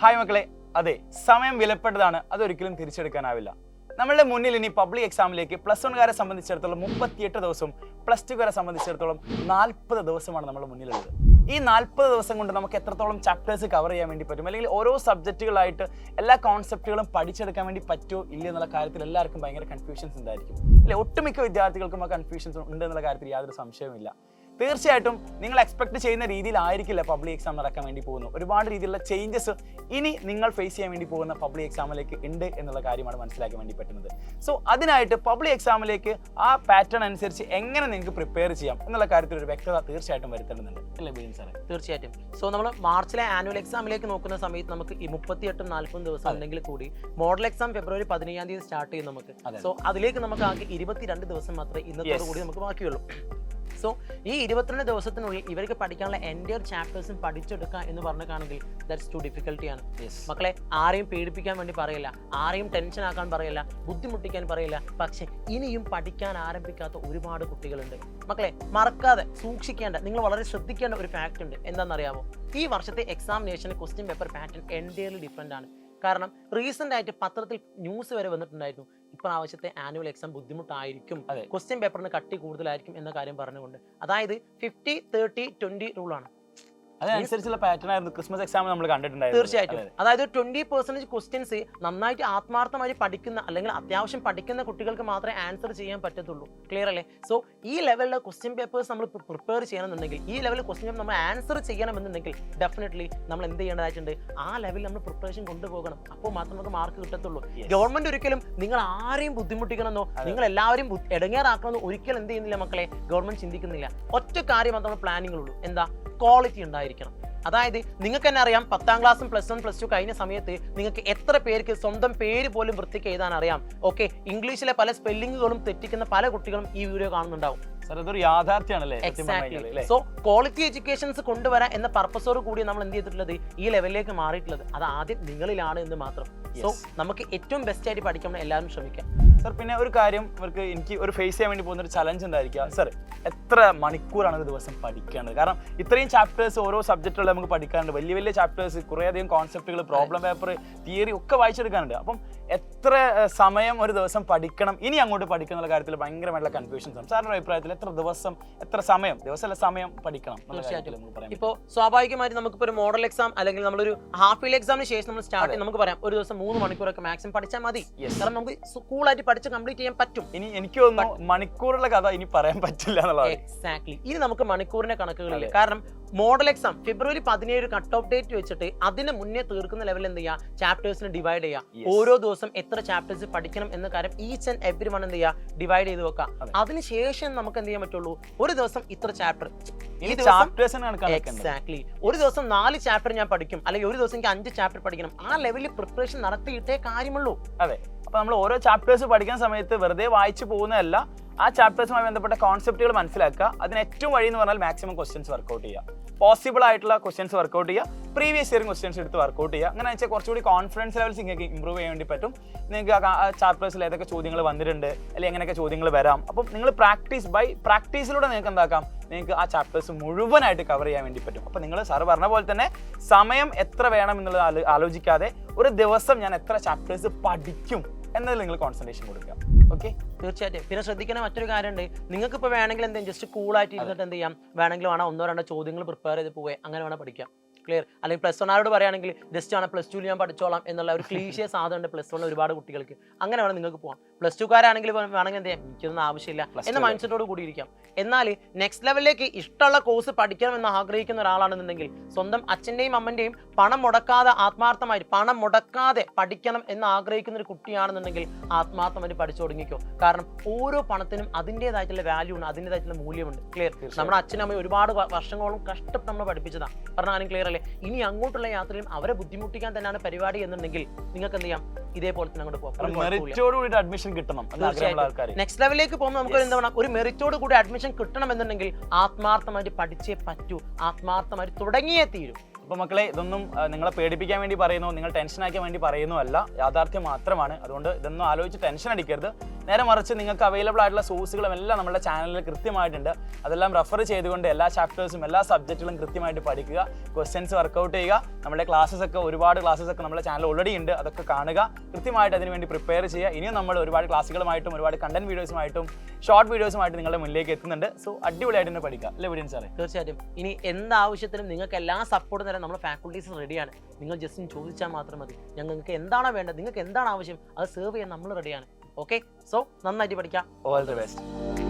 Hi മക്കളെ, അതെ, സമയം വിലപ്പെട്ടതാണ്, അതൊരിക്കലും തിരിച്ചെടുക്കാനാവില്ല. നമ്മളുടെ മുന്നിൽ ഇനി പബ്ലിക് എക്സാമിലേക്ക് +1കാരെ സംബന്ധിച്ചിടത്തോളം 38 ദിവസവും, +2കാരെ സംബന്ധിച്ചിടത്തോളം 40 ദിവസമാണ് നമ്മുടെ മുന്നിലുള്ളത്. ഈ 40 ദിവസം കൊണ്ട് നമുക്ക് എത്രത്തോളം ചാപ്റ്റേഴ്സ് കവർ ചെയ്യാൻ വേണ്ടി പറ്റും, അല്ലെങ്കിൽ ഓരോ സബ്ജക്റ്റുകളായിട്ട് എല്ലാ കോൺസെപ്റ്റുകളും പഠിച്ചെടുക്കാൻ വേണ്ടി പറ്റുമോ ഇല്ല എന്നുള്ള കാര്യത്തിൽ എല്ലാവർക്കും ഭയങ്കര കൺഫ്യൂഷൻസ് ഉണ്ടായിരിക്കും. അല്ലെ, ഒട്ടുമിക്ക വിദ്യാർത്ഥികൾക്കും ആ കൺഫ്യൂഷൻസ് ഉണ്ട് എന്നുള്ള കാര്യത്തിൽ യാതൊരു സംശയവുമില്ല. തീർച്ചയായിട്ടും നിങ്ങൾ എക്സ്പെക്ട് ചെയ്യുന്ന രീതിയിലായിരിക്കില്ല പബ്ലിക് എക്സാം നടക്കാൻ വേണ്ടി പോകുന്നത്. ഒരുപാട് രീതിയിലുള്ള ചേഞ്ചസ് ഇനി നിങ്ങൾ ഫേസ് ചെയ്യാൻ വേണ്ടി പോകുന്ന പബ്ലിക് എക്സാമിലേക്ക് ഉണ്ട് എന്നുള്ള കാര്യമാണ് മനസ്സിലാക്കാൻ വേണ്ടി പറ്റുന്നത്. സോ അതിനായിട്ട് പബ്ലിക് എക്സാമിലേക്ക് ആ പാറ്റേൺ അനുസരിച്ച് എങ്ങനെ നിങ്ങൾക്ക് പ്രിപ്പയർ ചെയ്യാം എന്നുള്ള കാര്യത്തിൽ ഒരു വ്യക്തത തീർച്ചയായിട്ടും വരുത്തേണ്ടതുണ്ട്, അല്ലേ ബിജിൻ സാറേ? തീർച്ചയായിട്ടും. സോ നമ്മൾ മാർച്ചിലെ ആനുവൽ എക്സാമിലേക്ക് നോക്കുന്ന സമയത്ത് നമുക്ക് ഈ 38-40 ദിവസം ഉണ്ടെങ്കിൽ കൂടി മോഡൽ എക്സാം ഫെബ്രുവരി 15-ാം തീയതി സ്റ്റാർട്ട് ചെയ്യും നമുക്ക്. സോ അതിലേക്ക് നമുക്ക് ആകെ 22 ദിവസം മാത്രമേ ഇന്നത്തോടു കൂടി നമുക്ക് ബാക്കിയുള്ളൂ. സോ ഈ 22 ദിവസത്തിനുള്ളിൽ ഇവർക്ക് പഠിക്കാനുള്ള എൻ്റയർ ചാപ്റ്റേഴ്സും പഠിച്ചെടുക്കുക എന്ന് പറഞ്ഞാണെങ്കിൽ ദാറ്റ്സ് ടു ഡിഫിക്കൽട്ടിയാണ്. മക്കളെ, ആരെയും പേടിപ്പിക്കാൻ വേണ്ടി പറയില്ല, ആരെയും ടെൻഷൻ ആക്കാൻ പറയില്ല, ബുദ്ധിമുട്ടിക്കാൻ പറയില്ല. പക്ഷെ ഇനിയും പഠിക്കാൻ ആരംഭിക്കാത്ത ഒരുപാട് കുട്ടികളുണ്ട്. മക്കളെ, മറക്കാതെ സൂക്ഷിക്കേണ്ട, നിങ്ങൾ വളരെ ശ്രദ്ധിക്കേണ്ട ഒരു ഫാക്റ്റ് ഉണ്ട്. എന്താണെന്നറിയാമോ? ഈ വർഷത്തെ examination question paper pattern entirely different ആണ്. കാരണം റീസെൻ്റ് ആയിട്ട് പത്രത്തിൽ ന്യൂസ് വരെ വന്നിട്ടുണ്ടായിരുന്നു, ഇപ്രാവശ്യത്തെ ആനുവൽ എക്സാം ബുദ്ധിമുട്ടായിരിക്കും, ക്വസ്റ്റ്യൻ പേപ്പറിന് കട്ടി കൂടുതലായിരിക്കും എന്ന കാര്യം പറഞ്ഞുകൊണ്ട്. അതായത് 50-30-20 റൂളാണ്. അതനുസരിച്ചുള്ള പാറ്റേൺ ആയിരുന്നു ക്രിസ്മസ് എക്സാം നമ്മൾ കണ്ടിട്ടുണ്ടായിരുന്നു. തീർച്ചയായിട്ടും. അതായത് 20% ക്വസ്റ്റ്യൻസ് നന്നായിട്ട് ആത്മാർത്ഥമായി പഠിക്കുന്ന അല്ലെങ്കിൽ അത്യാവശ്യം പഠിക്കുന്ന കുട്ടികൾക്ക് മാത്രമേ ആൻസർ ചെയ്യാൻ പറ്റത്തുള്ളൂ. ക്ലിയർ അല്ലേ? സോ ഈ ലെവലിലെ ക്വസ്റ്റ്യൻ പേപ്പേഴ്സ് നമ്മൾ പ്രിപ്പയർ ചെയ്യണമെന്നുണ്ടെങ്കിൽ, ഈ ലെവലിൽ ക്വസ്റ്റ്യൻ പേപ്പർ നമ്മൾ ആൻസർ ചെയ്യണമെന്നുണ്ടെങ്കിൽ ഡെഫിനറ്റ്ലി നമ്മൾ എന്ത് ചെയ്യേണ്ടതായിട്ടുണ്ട്? ആ ലെവലിൽ നമ്മൾ പ്രിപ്പറേഷൻ കൊണ്ടുപോകണം. അപ്പോൾ മാത്രം നമുക്ക് മാർക്ക് കിട്ടത്തുള്ളൂ. ഗവൺമെന്റ് ഒരിക്കലും നിങ്ങൾ ആരെയും ബുദ്ധിമുട്ടിക്കണമെന്നോ നിങ്ങൾ എല്ലാവരും ഇടങ്ങേറാക്കണമെന്നോ ഒരിക്കലും എന്ത് ചെയ്യുന്നില്ല മക്കളെ, ഗവൺമെന്റ് ചിന്തിക്കുന്നില്ല. ഒറ്റ കാര്യം മാത്രമേ പ്ലാനിങ് ഉള്ളൂ. എന്താ? ക്വാളിറ്റി ഉണ്ടായിരിക്കണം. അതായത് നിങ്ങൾക്ക് തന്നെ അറിയാം, 10ാം ക്ലാസ്സും +1 +2 കഴിഞ്ഞ സമയത്ത് നിങ്ങൾക്ക് എത്ര പേർക്ക് സ്വന്തം പേര് പോലും വൃത്തിക്ക് എഴുതാൻ അറിയാം. ഓക്കെ, ഇംഗ്ലീഷിലെ പല സ്പെല്ലിങ്ങുകളും തെറ്റിക്കുന്ന പല കുട്ടികളും ഈ വീഡിയോ കാണുന്നുണ്ടാവും. അതൊരു യാഥാർത്ഥ്യമാണല്ലേ? സോ ക്വാളിറ്റി എഡ്യൂക്കേഷൻസ് കൊണ്ടുവരാൻ എന്ന പർപ്പസോട് കൂടി നമ്മൾ എന്ത് ചെയ്തിട്ടുള്ളത്, ഈ ലെവലിലേക്ക് മാറിയിട്ടുള്ളത്. അത് ആദ്യം നിങ്ങളിലാണ് എന്ന് മാത്രം. സോ നമുക്ക് ഏറ്റവും ബെസ്റ്റ് ആയിട്ട് പഠിക്കാൻ എല്ലാവരും ശ്രമിക്കാം. സർ, പിന്നെ ഒരു കാര്യം, എനിക്ക് ഒരു ഫേസ് ചെയ്യാൻ വേണ്ടി പോകുന്ന ഒരു ചലഞ്ച് ഉണ്ടായിരിക്കുക. സർ, എത്ര മണിക്കൂറാണ് ഒരു ദിവസം പഠിക്കേണ്ടത്? കാരണം ഇത്രയും ചാപ്റ്റേഴ്സ് ഓരോ സബ്ജക്റ്റുകളിൽ നമുക്ക് പഠിക്കാനുണ്ട്. വലിയ വലിയ ചാപ്റ്റേഴ്സ്, കുറേയധികം കോൺസെപ്റ്റുകൾ, പ്രോബ്ലം പേപ്പർ, തിയറി ഒക്കെ വായിച്ചെടുക്കാനുണ്ട്. അപ്പം എത്ര സമയം ഒരു ദിവസം പഠിക്കണം, ഇനി അങ്ങോട്ട് പഠിക്കുന്ന കാര്യത്തിൽ ഭയങ്കരമായിട്ടുള്ള കൺഫ്യൂഷൻസ് ആണ്. സാറിന്റെ അഭിപ്രായത്തിൽ എത്ര ദിവസം, എത്ര സമയം, ദിവസമല്ല സമയം പഠിക്കണം? ഇപ്പോൾ സ്വാഭാവികമായിട്ട് നമുക്കിപ്പോൾ ഒരു മോഡൽ എക്സാം അല്ലെങ്കിൽ നമ്മളൊരു ഹാഫ് ഇയർലി എക്സാമിന് ശേഷം നമ്മൾ സ്റ്റാർട്ട് ചെയ്യും, നമുക്ക് പറയാം ഒരു ദിവസം 3 മണിക്കൂറൊക്കെ മാക്സിമം പഠിച്ചാൽ മതി. കാരണം നമുക്ക് കൂളായിട്ട് പഠിച്ച് കംപ്ലീറ്റ് ചെയ്യാൻ പറ്റും. ഇനി എനിക്ക് തോന്നുന്നു മണിക്കൂറുള്ള കഥ ഇനി പറയാൻ പറ്റില്ല എന്നുള്ളത്. എക്സാക്ട്ലി. ഇനി നമുക്ക് മണിക്കൂറിന്റെ കണക്കുകളില്ല. കാരണം മോഡൽ എക്സാം ഫെബ്രുവരി 17 കട്ട് ഓഫ് ഡേറ്റ് വെച്ചിട്ട് അതിന് മുന്നേ തീർക്കുന്ന ലെവലിൽ എന്ത് ചെയ്യുക, ചാപ്റ്റേഴ്സിന് ഡിവൈഡ് ചെയ്യുക. ഓരോ ദിവസം എത്ര ചാപ്റ്റേഴ്സ് പഠിക്കണം എന്ന കാര്യം ഈച്ച് ആൻഡ് എവരി വൺ എന്ത് ചെയ്യുക, ഡിവൈഡ് ചെയ്ത് വെക്കാം. അതിനുശേഷം നമുക്ക് എന്ത് ചെയ്യാൻ പറ്റുള്ളൂ, ഒരു ദിവസം ഇത്ര ചാപ്റ്റർ. എക്സാക്ട്ലി. ഒരു ദിവസം 4 ചാപ്റ്റർ ഞാൻ പഠിക്കും, അല്ലെങ്കിൽ ഒരു ദിവസം എനിക്ക് 5 ചാപ്റ്റർ പഠിക്കണം. ആ ലെവലിൽ പ്രിപ്പറേഷൻ നടത്തിയിട്ടേ കാര്യമുള്ളൂ. അതെ. അപ്പൊ നമ്മൾ ഓരോ ചാപ്റ്റേഴ്സ് പഠിക്കുന്ന സമയത്ത് വെറുതെ വായിച്ചു പോകുന്നതല്ല, ആ ചാപ്റ്റേഴ്സുമായി ബന്ധപ്പെട്ട കോൺസെപ്റ്റുകൾ മനസ്സിലാക്കുക. അതിന് ഏറ്റവും വഴി എന്ന് പറഞ്ഞാൽ മാക്സിമം ക്വസ്റ്റ്യൻസ് വർക്കൗട്ട് ചെയ്യുക, പോസിബിൾ ആയിട്ടുള്ള ക്വസ്റ്റ്യൻസ് വർക്കൗട്ട് ചെയ്യുക, പ്രീവിയസ് ഇയർ ക്വസ്റ്റ്യൻസ് എടുത്ത് വർക്കൗട്ട് ചെയ്യുക. അങ്ങനെ വെച്ചാൽ കുറച്ചുകൂടി കോൺഫിഡൻസ് ലെവൽസ് നിങ്ങൾക്ക് ഇമ്പ്രൂവ് ചെയ്യാൻ വേണ്ടി പറ്റും. നിങ്ങൾക്ക് ആ ചാപ്റ്റേഴ്സിൽ ഏതൊക്കെ ചോദ്യങ്ങൾ വന്നിട്ടുണ്ട്, അല്ലെങ്കിൽ എങ്ങനെയൊക്കെ ചോദ്യങ്ങൾ വരാം. അപ്പം നിങ്ങൾ പ്രാക്ടീസിലൂടെ നിങ്ങൾക്ക് എന്താക്കാം, നിങ്ങൾക്ക് ആ ചാപ്റ്റേഴ്സ് മുഴുവനായിട്ട് കവർ ചെയ്യാൻ വേണ്ടി പറ്റും. അപ്പം നിങ്ങൾ സാറ് പറഞ്ഞ പോലെ തന്നെ സമയം എത്ര വേണം എന്നുള്ളത് ആലോചിക്കാതെ ഒരു ദിവസം ഞാൻ എത്ര ചാപ്റ്റേഴ്സ് പഠിക്കും എന്നതിൽ നിങ്ങൾ കോൺസെൻട്രേഷൻ കൊടുക്കുക. ഓക്കെ, തീർച്ചയായിട്ടും. പിന്നെ ശ്രദ്ധിക്കുന്ന മറ്റൊരു കാര്യമുണ്ട്, നിങ്ങൾക്ക് ഇപ്പോൾ വേണമെങ്കിൽ എന്തെങ്കിലും ജസ്റ്റ് കൂളായിട്ട് ഇരുന്നിട്ട് എന്ത് ചെയ്യാം, വേണമെങ്കിൽ വേണം 1-2 ചോദ്യങ്ങൾ പ്രിപ്പയർ ചെയ്ത് പോവേ, അങ്ങനെ വേണം പഠിക്കാം. ക്ലിയർ? അല്ലെങ്കിൽ +1 പറയുകയാണെങ്കിൽ ജസ്റ്റ് ആണ് +2 ഞാൻ പഠിച്ചോളാം എന്നുള്ള ഒരു ക്ലീശിയ സാധനമുണ്ട് +1 ഒരുപാട് കുട്ടികൾക്ക്. അങ്ങനെ വേണം നിങ്ങൾക്ക് പോകാം. +2കാരാണെങ്കിൽ വേണമെങ്കിൽ എന്ത് ചെയ്യാം, എനിക്കൊന്നും ആവശ്യമില്ല എന്ന മൈൻഡ് സെറ്റോട് കൂടി ഇരിക്കാം. എന്നാൽ നെക്സ്റ്റ് ലെവലിലേക്ക് ഇഷ്ടമുള്ള കോഴ്സ് പഠിക്കണം എന്ന് ആഗ്രഹിക്കുന്ന ഒരാളാണെന്നുണ്ടെങ്കിൽ, സ്വന്തം അച്ഛൻ്റെയും അമ്മൻ്റെയും പണം മുടക്കാതെ ആത്മാർത്ഥമായി പണം മുടക്കാതെ പഠിക്കണം എന്ന് ആഗ്രഹിക്കുന്ന ഒരു കുട്ടിയാണെന്നുണ്ടെങ്കിൽ ആത്മാർത്ഥമായിട്ട് പഠിച്ചു തുടങ്ങിക്കോ. കാരണം ഓരോ പണത്തിനും അതിൻ്റെതായിട്ടുള്ള വാല്യൂ ഉണ്ട്, അതിൻ്റെതായിട്ടുള്ള മൂല്യമുണ്ട്. ക്ലിയർ? നമ്മുടെ അച്ഛനും അമ്മയും ഒരുപാട് വർഷങ്ങളോളം കഷ്ടപ്പെട്ട് നമ്മൾ പഠിപ്പിച്ചതാണ്. പറഞ്ഞാലും ക്ലിയർ അല്ലേ? ഇനി അങ്ങോട്ടുള്ള യാത്രയും അവരെ ബുദ്ധിമുട്ടിക്കാൻ തന്നെയാണ് പരിപാടി എന്നുണ്ടെങ്കിൽ നിങ്ങൾക്ക് എന്ത് ചെയ്യാം, ഇതേപോലെ തന്നെ അങ്ങോട്ട് പോകാം. അഡ്മിഷൻ കിട്ടണം. നെക്സ്റ്റ് ലെവലിലേക്ക് പോകുമ്പോൾ നമുക്ക് എന്താണ്, ഒരു മെറിറ്റോട് കൂടി അഡ്മിഷൻ കിട്ടണം എന്നുണ്ടെങ്കിൽ ആത്മാർത്ഥമായിട്ട് പഠിച്ചേ പറ്റൂ, ആത്മാർത്ഥമായിട്ട് തുടങ്ങിയേ തീരും. അപ്പോൾ മക്കളെ, ഇതൊന്നും നിങ്ങളെ പേടിപ്പിക്കാൻ വേണ്ടി പറയുന്നു, നിങ്ങൾ ടെൻഷൻ ആക്കാൻ വേണ്ടി പറയുന്നു അല്ല, യാഥാർത്ഥ്യം മാത്രമാണ്. അതുകൊണ്ട് ഇതൊന്നും ആലോചിച്ച് ടെൻഷൻ അടിക്കരുത്. നേരെ മറിച്ച് നിങ്ങൾക്ക് അവൈലബിൾ ആയിട്ടുള്ള സോഴ്സുകളും എല്ലാം നമ്മുടെ ചാനലിൽ കൃത്യമായിട്ടുണ്ട്. അതെല്ലാം റെഫർ ചെയ്തുകൊണ്ട് എല്ലാ ചാപ്റ്റേഴ്സും എല്ലാ സബ്ജക്റ്റുകളും കൃത്യമായിട്ട് പഠിക്കുക, ക്വസ്റ്റ്യൻസ് വർക്കൗട്ട് ചെയ്യുക. നമ്മുടെ ഒരുപാട് ക്ലാസ്സസ് ഒക്കെ നമ്മുടെ ചാനൽ ഓൾറെഡി ഉണ്ട്, അതൊക്കെ കാണുക, കൃത്യമായിട്ട് അതിനുവേണ്ടി പ്രിപ്പയർ ചെയ്യുക. ഇനിയും നമ്മൾ ഒരുപാട് ക്ലാസ്സുകളുമായിട്ടും ഒരുപാട് കണ്ടന്റ് വീഡിയോസുമായിട്ടും ഷോർട്ട് വീഡിയോസുമായിട്ട് നിങ്ങളുടെ മുന്നിലേക്ക് എത്തുന്നുണ്ട്. സോ അടിപൊളിയായിട്ട് തന്നെ പഠിക്കുക അല്ലേ വിടിയൻ സാറേ? തീർച്ചയായിട്ടും. ഇനി എന്താവശ്യത്തിനും നിങ്ങൾക്ക് എല്ലാ സപ്പോർട്ടും തരാൻ നമ്മുടെ ഫാക്കൽറ്റീസ് റെഡിയാണ്. നിങ്ങൾ ജസ്റ്റ് ചോദിച്ചാൽ മാത്രം മതി. ഞങ്ങൾക്ക് എന്താണോ വേണ്ടത്, നിങ്ങൾക്ക് എന്താണ് ആവശ്യം, അത് സെർവ് ചെയ്യാൻ നമ്മൾ റെഡിയാണ്. ഓക്കെ, സോ നന്നായിട്ട് പഠിക്കാം. All the best.